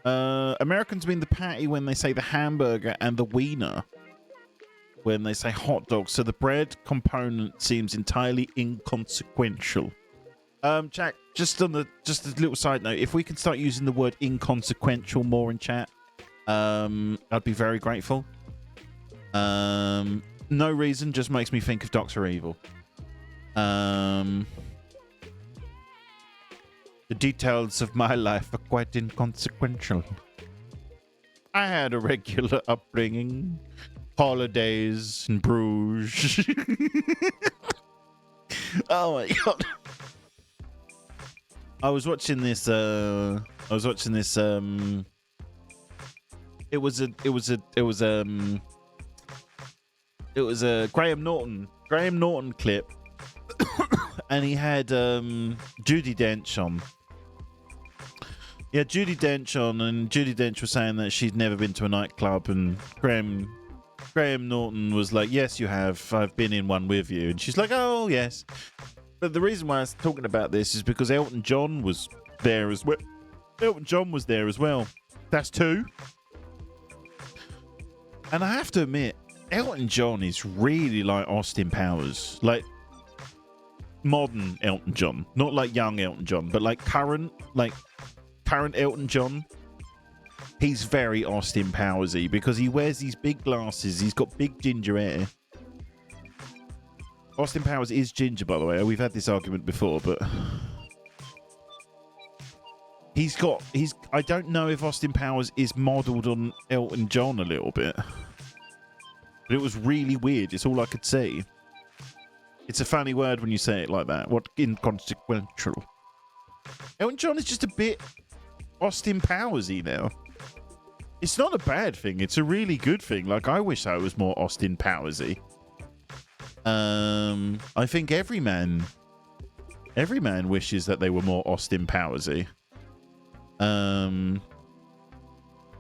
Americans mean the patty when they say the hamburger and the wiener when they say hot dog. So the bread component seems entirely inconsequential. Jack, just a little side note. If we can start using the word inconsequential more in chat, I'd be very grateful. No reason, just makes me think of Dr. Evil. The details of my life are quite inconsequential. I had a regular upbringing, holidays in Bruges. Oh my god. I was watching this it was a Graham Norton clip. And he had Judi Dench on. Yeah, Judi Dench on, and Judi Dench was saying that she'd never been to a nightclub, and Graham Norton was like, yes, you have. I've been in one with you. And she's like, oh, yes. But the reason why I was talking about this is because Elton John was there as well. That's two. And I have to admit, Elton John is really like Austin Powers. Like, modern Elton John. Not like young Elton John, but like current Elton John. He's very Austin Powers-y because he wears these big glasses. He's got big ginger hair. Austin Powers is ginger, by the way. We've had this argument before, but I don't know if Austin Powers is modelled on Elton John a little bit. But it was really weird. It's all I could see. It's a funny word when you say it like that. What inconsequential. Elton John is just a bit Austin Powers-y now. It's not a bad thing. It's a really good thing. Like, I wish I was more Austin Powers-y. I think every man wishes that they were more Austin Powers-y.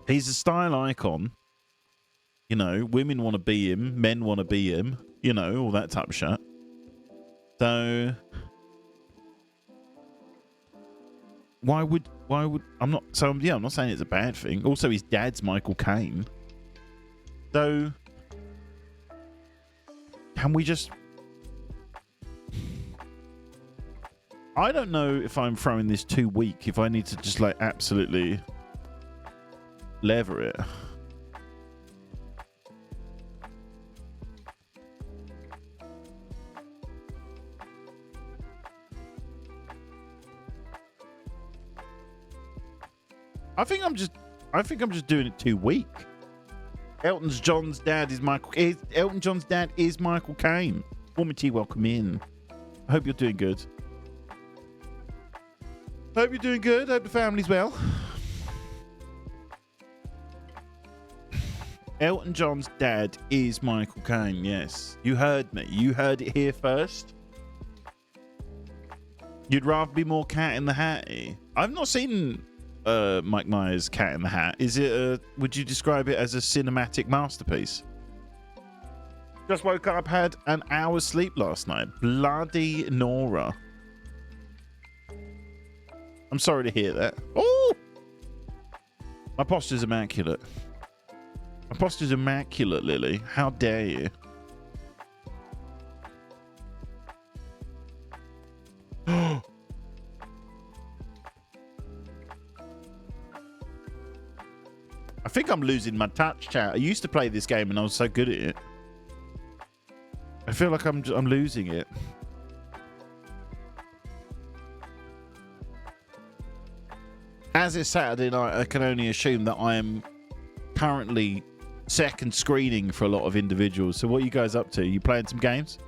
He's a style icon. You know, women want to be him, men want to be him. You know, all that type of shit. So why would I'm not saying it's a bad thing. Also, his dad's Michael Caine. So can we just, I don't know if I'm throwing this too weak, if I need to just like absolutely lever it. I think I'm just doing it too weak. Elton John's dad is Michael Caine. Woman T, welcome in. I hope you're doing good. Hope the family's well. Elton John's dad is Michael Caine, yes. You heard me. You heard it here first. You'd rather be more Cat in the Hatty. I've not seen Mike Myers' Cat in the Hat. Is it would you describe it as a cinematic masterpiece? Just woke up, had an hour's sleep last night. Bloody Nora. I'm sorry to hear that. Oh! My posture's immaculate. My posture's immaculate, Lily. How dare you? I think I'm losing my touch, chat. I used to play this game and I was so good at it. I feel like I'm losing it. As it's Saturday night, I can only assume that I am currently second screening for a lot of individuals. So what are you guys up to? You playing some games?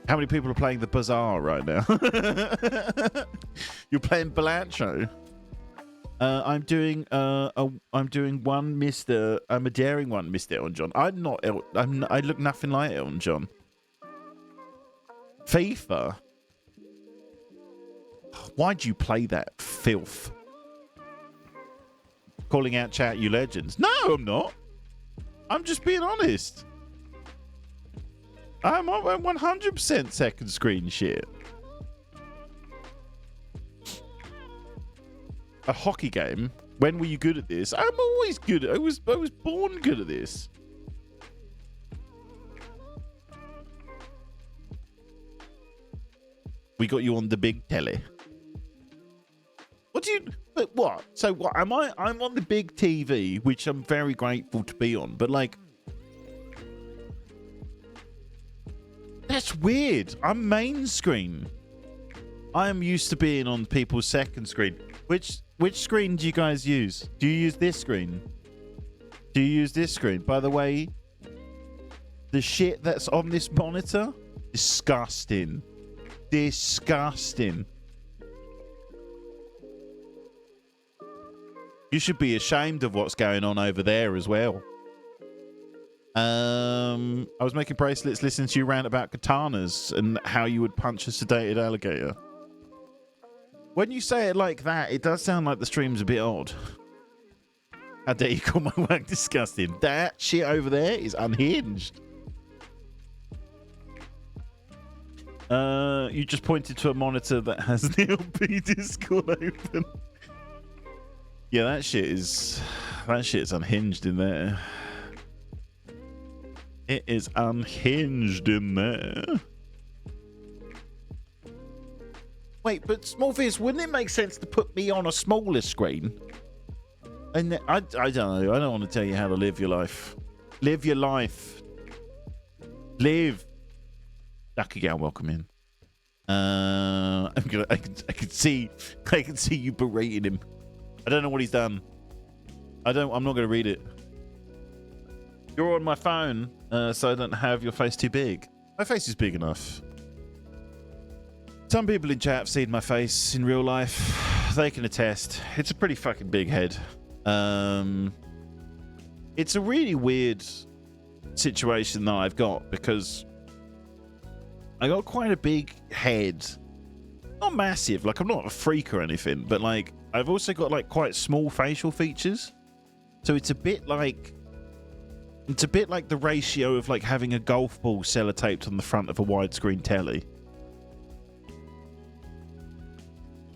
How many people are playing the Bazaar right now? You're playing Balancho. I'm doing one Mr. I'm a daring one, Mr. Elton John. I look nothing like Elton John. FIFA. Why'd you play that filth? Calling out chat, you legends. No, I'm not. I'm just being honest. I'm 100% second screen shit. a hockey game. When were you good at this? I'm always good. I was born good at this. We got you on the big telly. What do you... But what? So what? I'm on the big TV, which I'm very grateful to be on. But, like... That's weird. I'm main screen. I am used to being on people's second screen. Which screen do you guys use? Do you use this screen? Do you use this screen? By the way, the shit that's on this monitor, disgusting. Disgusting. You should be ashamed of what's going on over there as well. I was making bracelets listening to you rant about katanas and how you would punch a sedated alligator. When you say it like that, it does sound like the stream's a bit odd. How dare you call my work disgusting? That shit over there is unhinged. You just pointed to a monitor that has the LP Discord open. Yeah, that shit's unhinged in there. It is unhinged in there. Wait, but Smallface, wouldn't it make sense to put me on a smaller screen? And I don't know. I don't want to tell you how to live your life. Live your life. Live. Lucky Gal, welcome in. I can see you berating him. I don't know what he's done. I'm not gonna read it. You're on my phone, so I don't have your face too big. My face is big enough. Some people in chat have seen my face in real life. They can attest. It's a pretty fucking big head. It's a really weird situation that I've got because I got quite a big head. Not massive, like I'm not a freak or anything, but like I've also got like quite small facial features. So it's a bit like the ratio of like having a golf ball sellotaped on the front of a widescreen telly.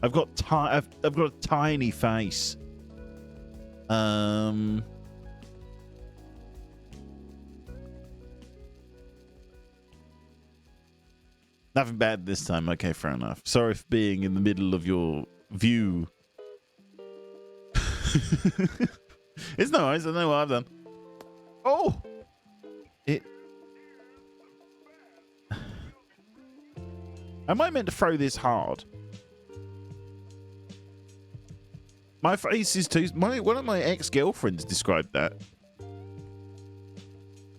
I've got a tiny face. Nothing bad this time. Okay, fair enough. Sorry for being in the middle of your view. It's no worries. I know what I've done. Oh! Am I meant to throw this hard? My face is too... One of my ex-girlfriends described that.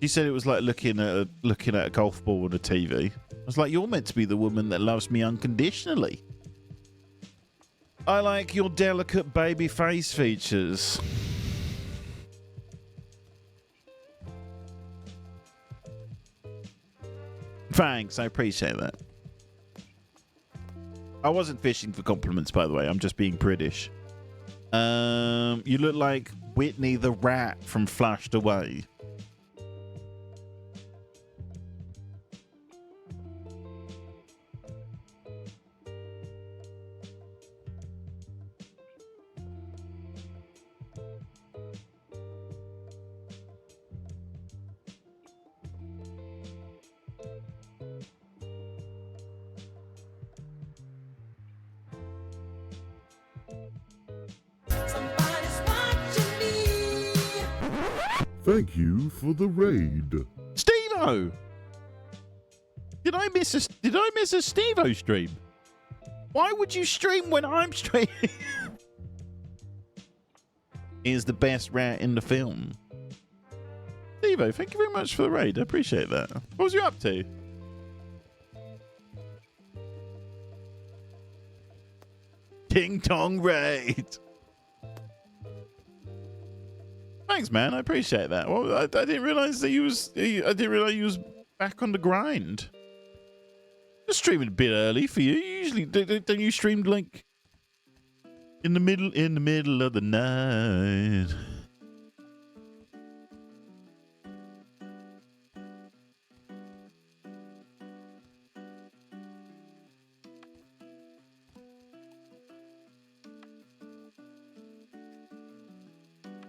She said it was like looking at a golf ball on a TV. I was like, you're meant to be the woman that loves me unconditionally. I like your delicate baby face features. Thanks, I appreciate that. I wasn't fishing for compliments, by the way. I'm just being British. You look like Whitney the rat from Flushed Away. Thank you for the raid. Steve-O! Did I miss a Steve-O stream? Why would you stream when I'm streaming? Is the best rat in the film. Steve-O, thank you very much for the raid. I appreciate that. What was you up to? Ting Tong raid. Thanks, man. I appreciate that. Well, I didn't realize that I didn't realize you was back on the grind. Just streaming a bit early for you. Usually, don't you stream like in the middle of the night?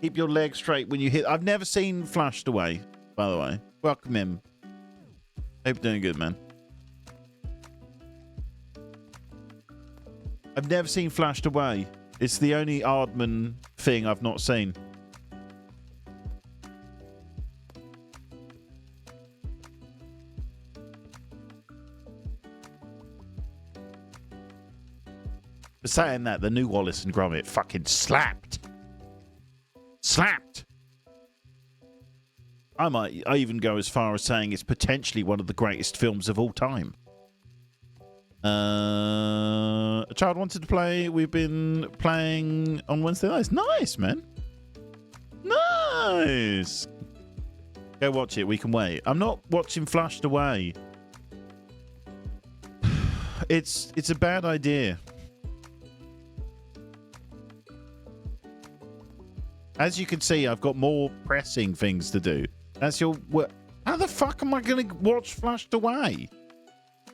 Keep your legs straight when you hit. I've never seen Flushed Away, by the way. Welcome in. Hope you're doing good, man. I've never seen Flushed Away. It's the only Aardman thing I've not seen. But saying that, the new Wallace and Gromit fucking slapped. Slapped. I even go as far as saying it's potentially one of the greatest films of all time. A child wanted to play. We've been playing on Wednesday nights. Nice, man. Nice. Go watch it. We can wait. I'm not watching Flushed Away. It's a bad idea. As you can see, I've got more pressing things to do. That's your... How the fuck am I going to watch Flushed Away?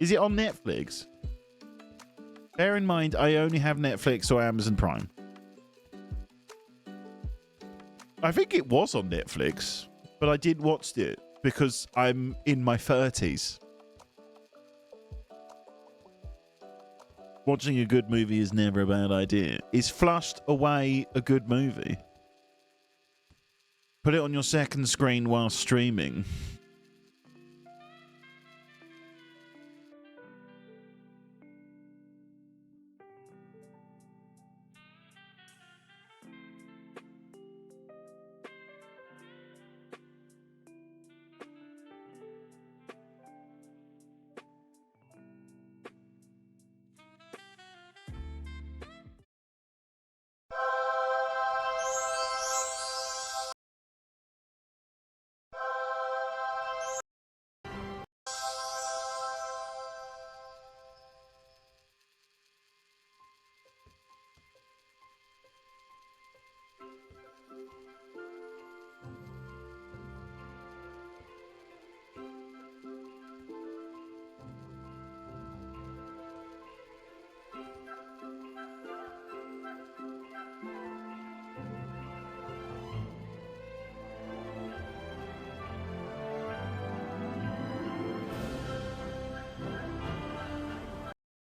Is it on Netflix? Bear in mind, I only have Netflix or Amazon Prime. I think it was on Netflix, but I did watch it because I'm in my 30s. Watching a good movie is never a bad idea. Is Flushed Away a good movie? Put it on your second screen while streaming.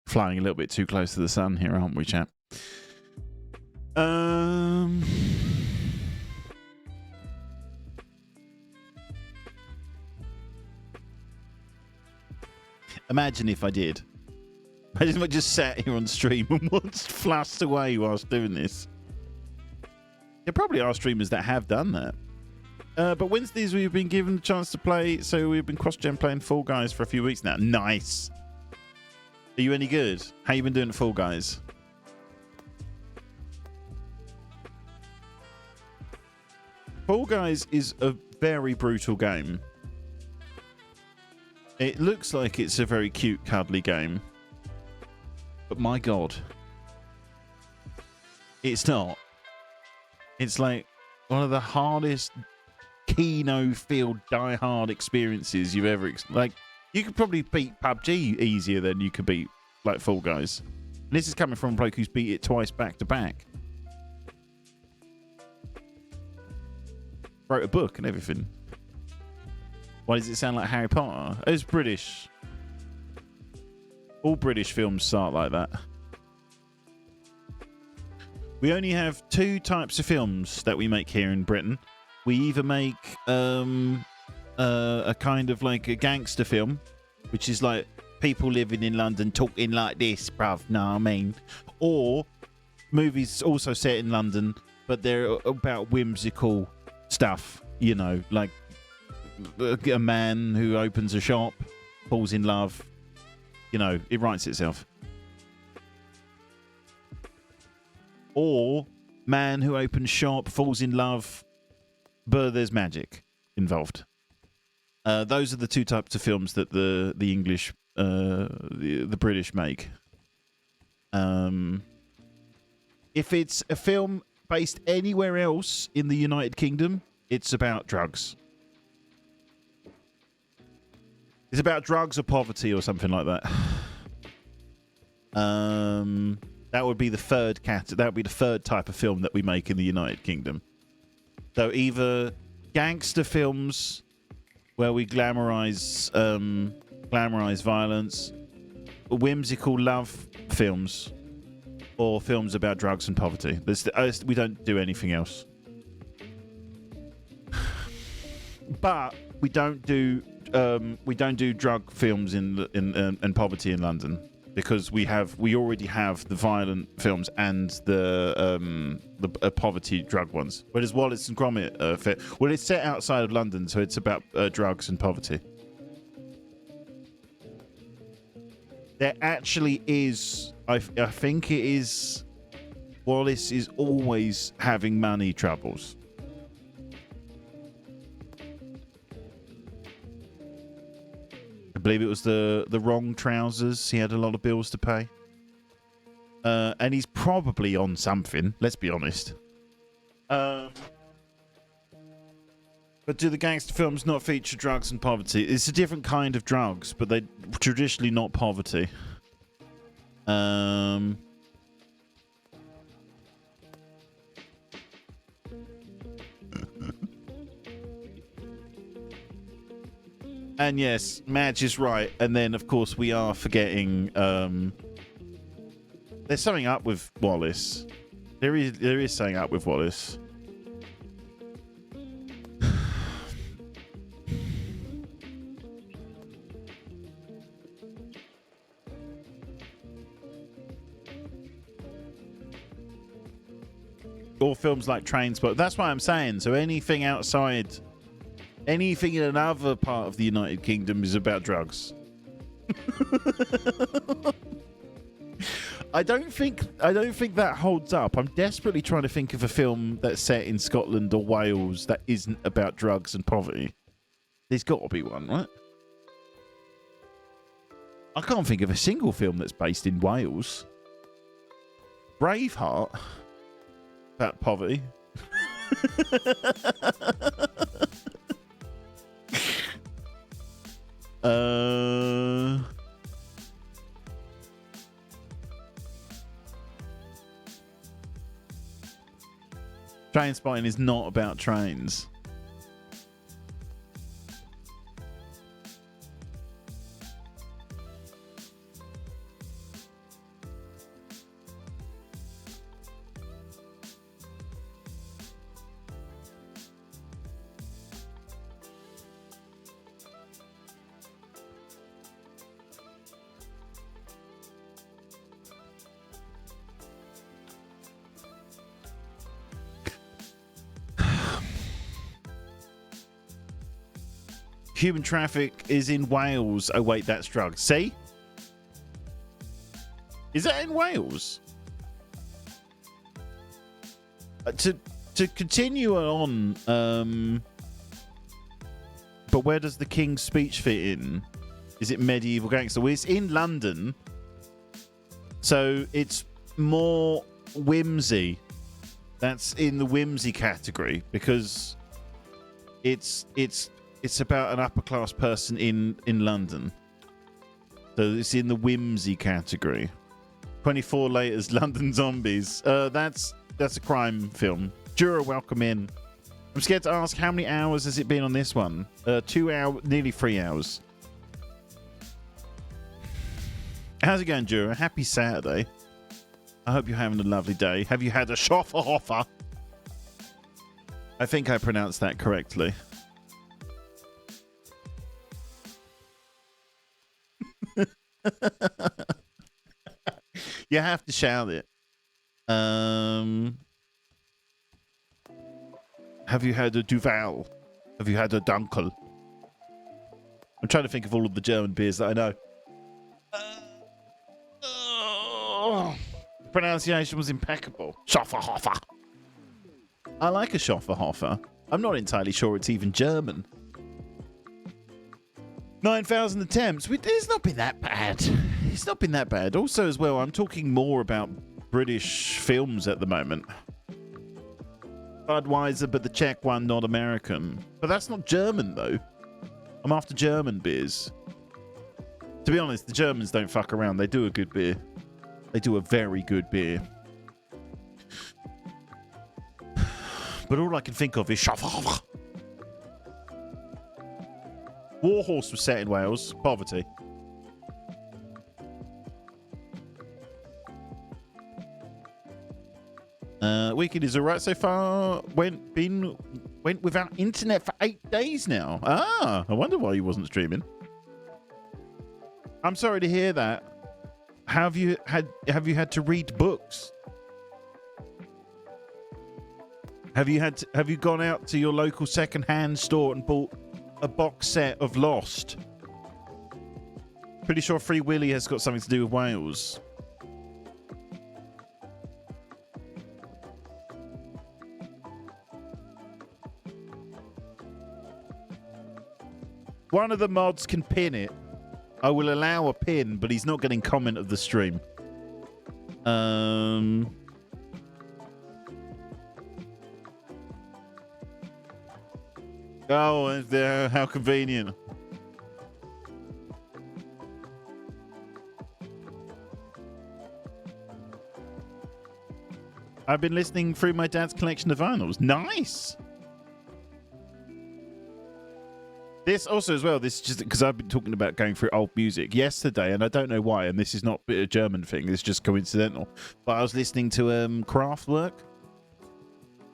Flying a little bit too close to the sun here, aren't we, chap? Imagine if I did. Imagine if I just sat here on stream and watched Flushed Away whilst doing this. There probably are streamers that have done that. But Wednesdays we've been given the chance to play, so we've been cross-gen playing Fall Guys for a few weeks now. Nice. Are you any good? How you been doing at Fall Guys? Fall Guys is a very brutal game. It looks like it's a very cute, cuddly game. But my God. It's not. It's like one of the hardest Kino field die-hard experiences you've ever... Like, you could probably beat PUBG easier than you could beat, like, Fall Guys. And this is coming from a bloke who's beat it twice back-to-back. Wrote a book and everything. Why does it sound like Harry Potter? It's British. All British films start like that. We only have two types of films that we make here in Britain. We either make... a kind of like a gangster film, which is like people living in London talking like this, bruv, know what I mean? Or movies also set in London, but they're about whimsical stuff, you know, like a man who opens a shop, falls in love, you know, it writes itself. Or man who opens shop, falls in love, but there's magic involved. Those are the two types of films that the English, the British make. If it's a film based anywhere else in the United Kingdom, it's about drugs. It's about drugs or poverty or something like that. That would be the third that would be the third type of film that we make in the United Kingdom. So either gangster films where we glamorize violence, whimsical love films, or films about drugs and poverty. We don't do anything else. But we don't do drug films in poverty in London because we already have the violent films and the poverty drug ones. Whereas Wallace and Gromit it's set outside of London, so it's about drugs and poverty. There actually is, I think it is, Wallace is always having money troubles. I believe it was the wrong trousers. He had a lot of bills to pay. And he's probably on something, let's be honest. But do the gangster films not feature drugs and poverty? It's a different kind of drugs, but they're traditionally not poverty. And yes, Madge is right. And then, of course, we are forgetting... there's something up with Wallace. There is something up with Wallace. Or films like Trainspotting. That's what I'm saying. So anything outside, anything in another part of the United Kingdom is about drugs. I don't think that holds up. I'm desperately trying to think of a film that's set in Scotland or Wales that isn't about drugs and poverty. There's got to be one, right? I can't think of a single film that's based in Wales. Braveheart. About poverty. Trainspotting is not about trains. Human traffic is in Wales. Oh, wait, that's drugs. See? Is that in Wales? To continue on, but where does the King's Speech fit in? Is it medieval gangster? Well, it's in London, so it's more whimsy. That's in the whimsy category because it's about an upper class person in London. So it's in the whimsy category. 24 Laters, London Zombies. That's a crime film. Jura, welcome in. I'm scared to ask, how many hours has it been on this one? 2 hours, nearly 3 hours. How's it going, Jura? Happy Saturday. I hope you're having a lovely day. Have you had a Schofferhofer? I think I pronounced that correctly. You have to shout it. Have you had a Duval? Have you had a Dunkel? I'm trying to think of all of the German beers that I know. Pronunciation was impeccable. Schofferhofer. I like a Schofferhofer. I'm not entirely sure it's even German. 9,000 attempts. It's not been that bad. It's not been that bad. Also, as well, I'm talking more about British films at the moment. Budweiser, but the Czech one, not American. But that's not German, though. I'm after German beers. To be honest, the Germans don't fuck around. They do a good beer. They do a very good beer. But all I can think of is Warhorse was set in Wales. Poverty. Weekend is alright so far. Went without internet for 8 days now. Ah, I wonder why he wasn't streaming. I'm sorry to hear that. Have you had to read books? Have you gone out to your local second-hand store and bought a box set of Lost? Pretty sure Free Willy has got something to do with Wales. One of the mods can pin it. I will allow a pin, but he's not getting comment of the stream. Oh, how convenient. I've been listening through my dad's collection of vinyls. Nice! This also as well, this is just because I've been talking about going through old music yesterday, and I don't know why, and this is not a German thing, it's just coincidental. But I was listening to Kraftwerk.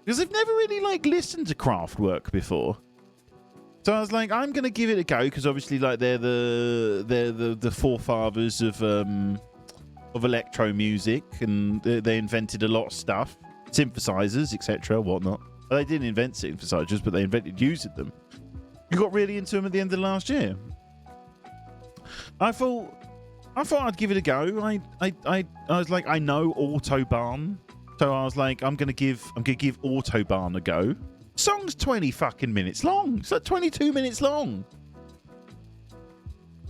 Because I've never really listened to Kraftwerk before. So I was like, I'm gonna give it a go, because obviously they're the forefathers of electro music, and they invented a lot of stuff. Synthesizers, etc., whatnot. Well, they didn't invent synthesizers, but they invented using them. You got really into them at the end of last year. I thought I'd give it a go. I was like, I know Autobahn, so I was like, I'm gonna give Autobahn a go. Song's 20 fucking minutes long. It's like 22 minutes long.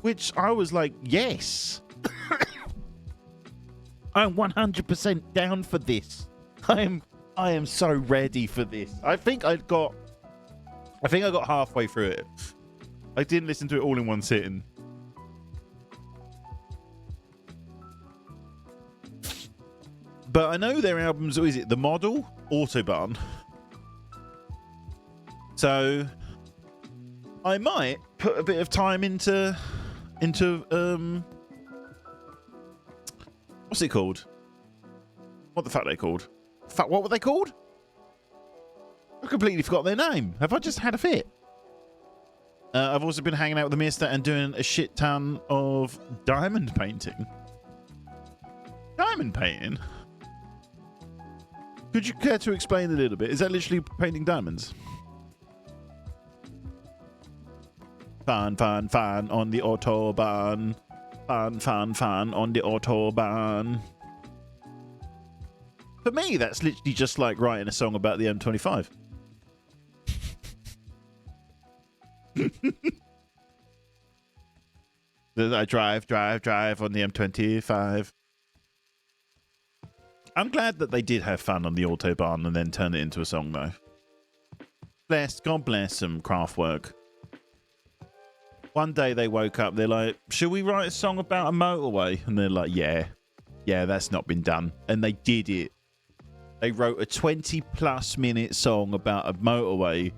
Which I was like, yes. I'm 100% down for this. I am so ready for this. I think I got halfway through it. I didn't listen to it all in one sitting. But I know their albums, what is it? The Model? Autobahn. So I might put a bit of time into what's it called? What the fuck are they called? Fuck, what were they called? I completely forgot their name. Have I just had a fit? I've also been hanging out with the mister and doing a shit ton of diamond painting. Diamond painting? Could you care to explain a little bit? Is that literally painting diamonds? Fun, fun, fun on the Autobahn. Fun, fun, fun on the Autobahn. For me, that's literally just like writing a song about the M25. I drive on the M25. I'm glad that they did have fun on the Autobahn and then turn it into a song, though. God bless them, Kraftwerk. One day they woke up, they're like, should we write a song about a motorway? And they're like, yeah, that's not been done. And they did it. They wrote a 20-plus minute song about a motorway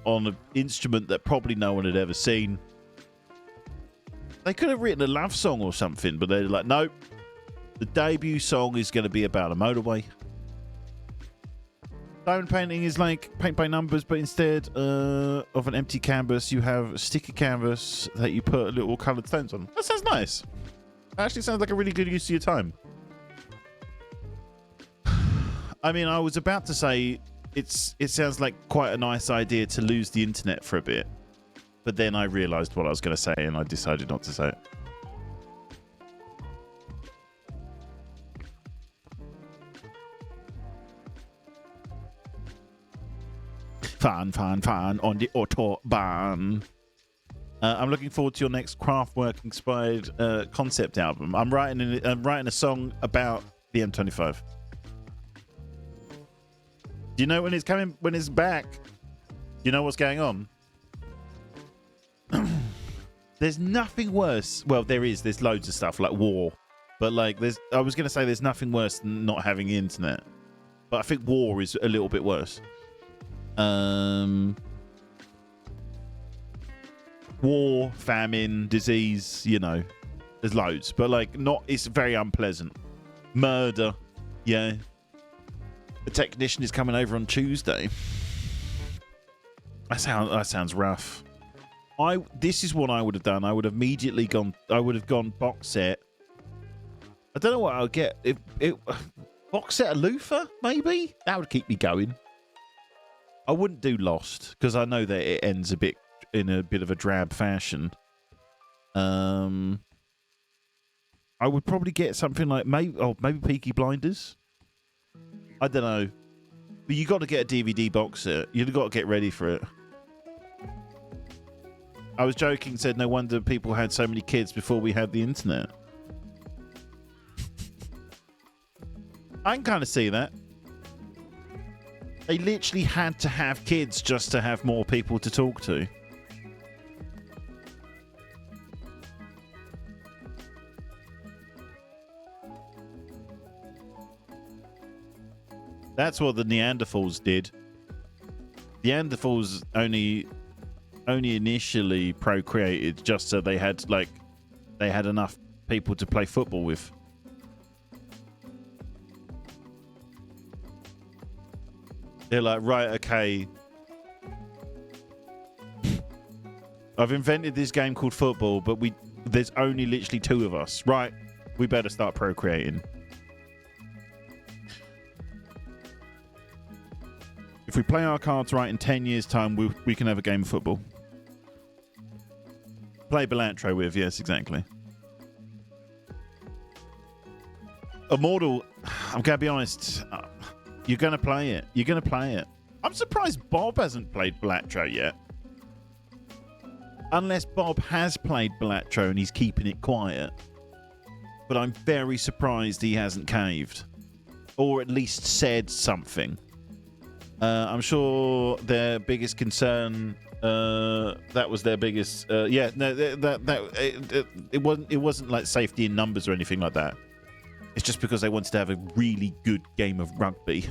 on an instrument that probably no one had ever seen. They could have written a love song or something, but they're like, nope. The debut song is going to be about a motorway. Diamond painting is like paint by numbers, but instead of an empty canvas, you have a sticky canvas that you put little coloured stones on. That sounds nice. That actually sounds like a really good use of your time. I mean, I was about to say it sounds like quite a nice idea to lose the internet for a bit, but then I realised what I was going to say and I decided not to say it. Fun on the Autobahn. I'm looking forward to your next Kraftwerk inspired concept album. I'm writing a song about the M25. Do you know when it's coming? When it's back? Do you know what's going on? There's nothing worse. Well, there is. There's loads of stuff like war, but like I was gonna say there's nothing worse than not having the internet, but I think war is a little bit worse. War, famine, disease, you know, there's loads, but like not, it's very unpleasant. Murder, yeah. The technician is coming over on Tuesday. That sounds rough. This is what I would have done. I would have immediately gone. I would have gone box set. I don't know what I'll get. Box set a loofah, maybe that would keep me going. I wouldn't do Lost because I know that it ends in a bit of a drab fashion. I would probably get something like maybe Peaky Blinders. I don't know, but you got to get a DVD box set. You've got to get ready for it. I was joking, said no wonder people had so many kids before we had the internet. I can kind of see that. They literally had to have kids just to have more people to talk to. That's what the Neanderthals did. Neanderthals only initially procreated just so they had enough people to play football with. They're like, right, okay, I've invented this game called football, but there's only literally 2 of us. Right, we better start procreating. If we play our cards right in 10 years' time, we can have a game of football. Play Belantro with, yes, exactly. Immortal, I'm going to be honest, you're going to play it. You're going to play it. I'm surprised Bob hasn't played Belantro yet. Unless Bob has played Belantro and he's keeping it quiet. But I'm very surprised he hasn't caved. Or at least said something. I'm sure their biggest concern, that was their biggest, it wasn't like safety in numbers or anything like that. It's just because they wanted to have a really good game of rugby.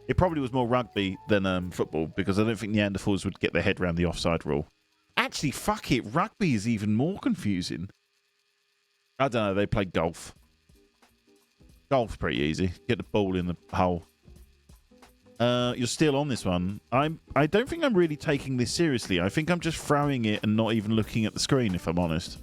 It probably was more rugby than football, because I don't think Neanderthals would get their head around the offside rule. Actually, fuck it, rugby is even more confusing. I don't know, they play golf. Golf's pretty easy. Get the ball in the hole. You're still on this one. I don't think I'm really taking this seriously. I think I'm just throwing it and not even looking at the screen, if I'm honest.